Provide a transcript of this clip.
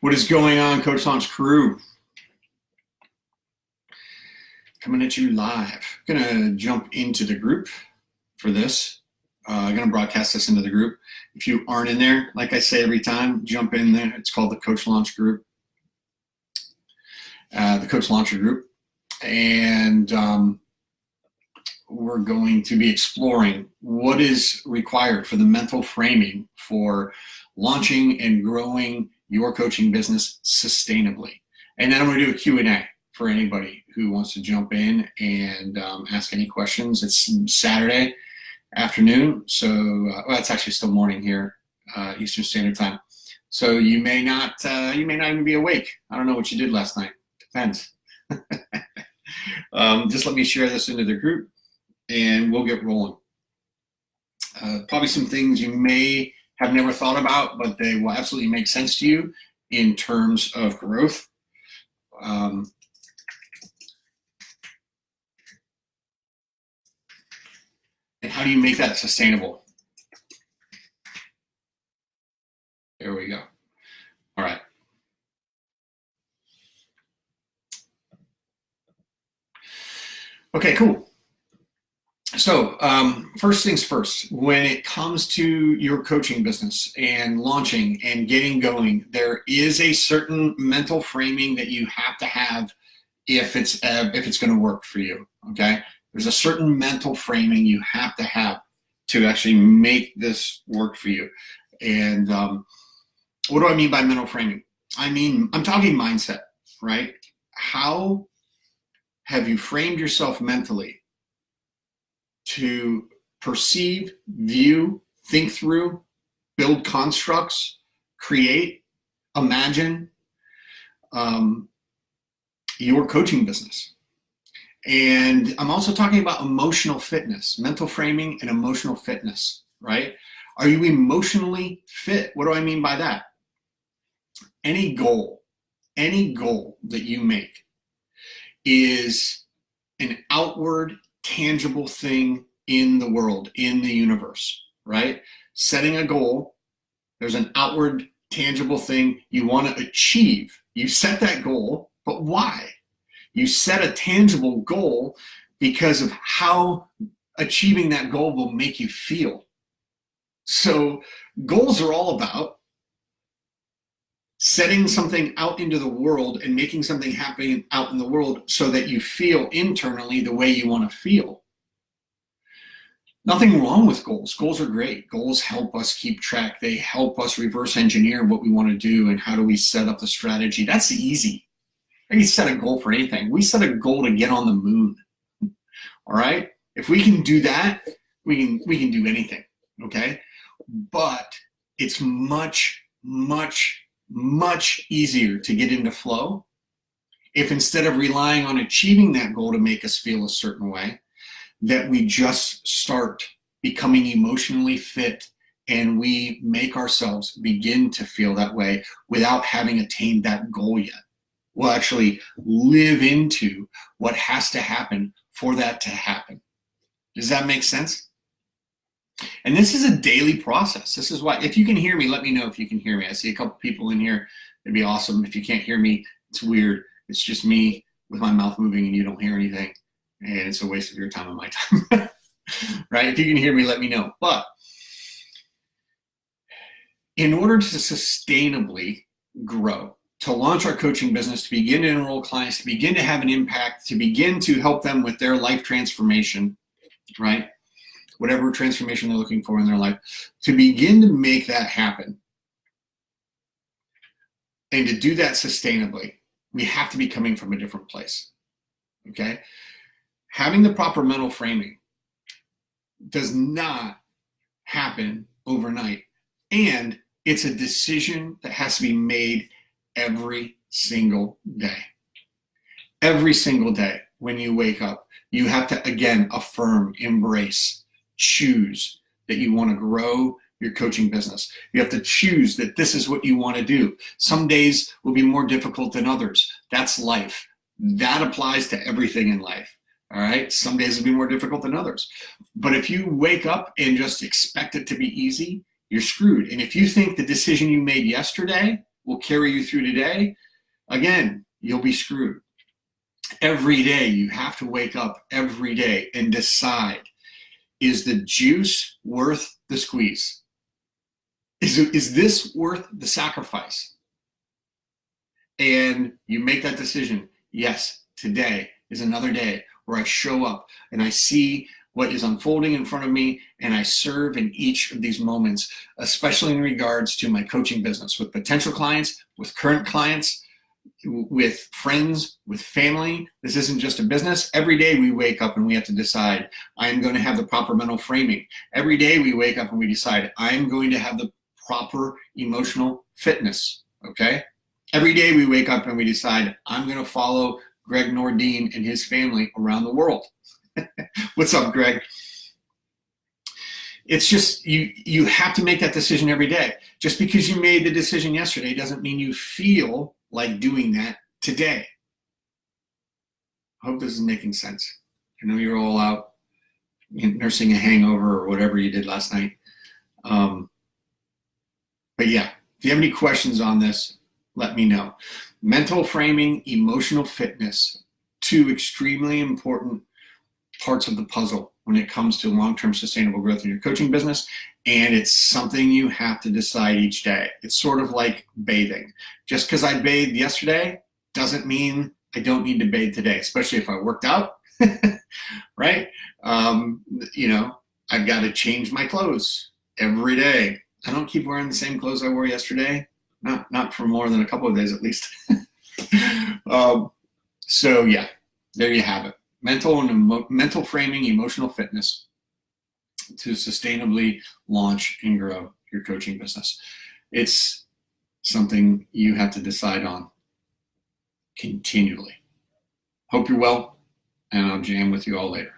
What is going on, Coach Launch crew? Coming at you live. Gonna jump into the group for this. Gonna broadcast this into the group. If you aren't in there, like I say every time, jump in there. It's called the Coach Launch group, the Coach Launcher group. And we're going to be exploring what is required for the mental framing for launching and growing your coaching business sustainably. And then I'm going to do a Q&A for anybody who wants to jump in and ask any questions. It's Saturday afternoon, so well, it's actually still morning here, Eastern Standard Time. So you may not even be awake. I don't know what you did last night. Depends. Just let me share this into the group and we'll get rolling. Probably some things you may have never thought about, but they will absolutely make sense to you in terms of growth. And how do you make that sustainable? There we go. All right. Okay, cool. So first things first, when it comes to your coaching business and launching and getting going, there is a certain mental framing that you have to have if it's going to work for you, okay? There's a certain mental framing you have to actually make this work for you. And what do I mean by mental framing? I'm talking mindset, right? How have you framed yourself mentally to perceive, view, think through, build constructs, create, imagine your coaching business? And I'm also talking about emotional fitness, mental framing and emotional fitness, right? Are you emotionally fit? What do I mean by that? Any goal that you make is an outward, tangible thing in the world, in the universe, right? Setting a goal, there's an outward, tangible thing you want to achieve. You set that goal, but why? You set a tangible goal because of how achieving that goal will make you feel. So goals are all about setting something out into the world and making something happen out in the world so that you feel internally the way you want to feel. Nothing wrong with goals. Goals are great. Goals help us keep track. They help us reverse engineer what we want to do and how do we set up the strategy. That's easy. I can set a goal for anything. We set a goal to get on the moon. All right? If we can do that, we can do anything. Okay? But it's much easier to get into flow if instead of relying on achieving that goal to make us feel a certain way, that we just start becoming emotionally fit and we make ourselves begin to feel that way without having attained that goal yet. We'll actually live into what has to happen for that to happen. Does that make sense? And this is a daily process. This is why, if you can hear me, let me know if you can hear me. I see a couple people in here. It'd be awesome. If you can't hear me, it's weird. It's just me with my mouth moving and you don't hear anything. And it's a waste of your time and my time. Right? If you can hear me, let me know. But in order to sustainably grow, to launch our coaching business, to begin to enroll clients, to begin to have an impact, to begin to help them with their life transformation, right? Whatever transformation they're looking for in their life, to begin to make that happen and to do that sustainably, we have to be coming from a different place, okay? Having the proper mental framing does not happen overnight, and it's a decision that has to be made every single day. Every single day when you wake up, you have to, again, affirm, embrace, choose that you want to grow your coaching business. You have to choose that this is what you want to do. Some days will be more difficult than others. That's life. That applies to everything in life. All right. Some days will be more difficult than others. But if you wake up and just expect it to be easy, you're screwed. And if you think the decision you made yesterday will carry you through today, again, you'll be screwed. Every day, you have to wake up every day and decide, is the juice worth the squeeze? Is this worth the sacrifice? And you make that decision. Yes, today is another day where I show up and I see what is unfolding in front of me, and I serve in each of these moments, especially in regards to my coaching business with potential clients, with current clients, with friends, with family. This isn't just a business. Every day we wake up and we have to decide, I'm going to have the proper mental framing. Every day we wake up and we decide, I'm going to have the proper emotional fitness, okay? Every day we wake up and we decide, I'm going to follow Greg Nordine and his family around the world. What's up, Greg? It's just, you have to make that decision every day. Just because you made the decision yesterday doesn't mean you feel like doing that today. I hope this is making sense. I know you're all out nursing a hangover or whatever you did last night. But yeah, if you have any questions on this, let me know. Mental framing, emotional fitness, two extremely important parts of the puzzle when it comes to long-term sustainable growth in your coaching business. And it's something you have to decide each day. It's sort of like bathing. Just because I bathed yesterday doesn't mean I don't need to bathe today, especially if I worked out, right? I've got to change my clothes every day. I don't keep wearing the same clothes I wore yesterday, not for more than a couple of days at least. So yeah, there you have it. Mental framing, emotional fitness to sustainably launch and grow your coaching business. It's something you have to decide on continually. Hope you're well, and I'll jam with you all later.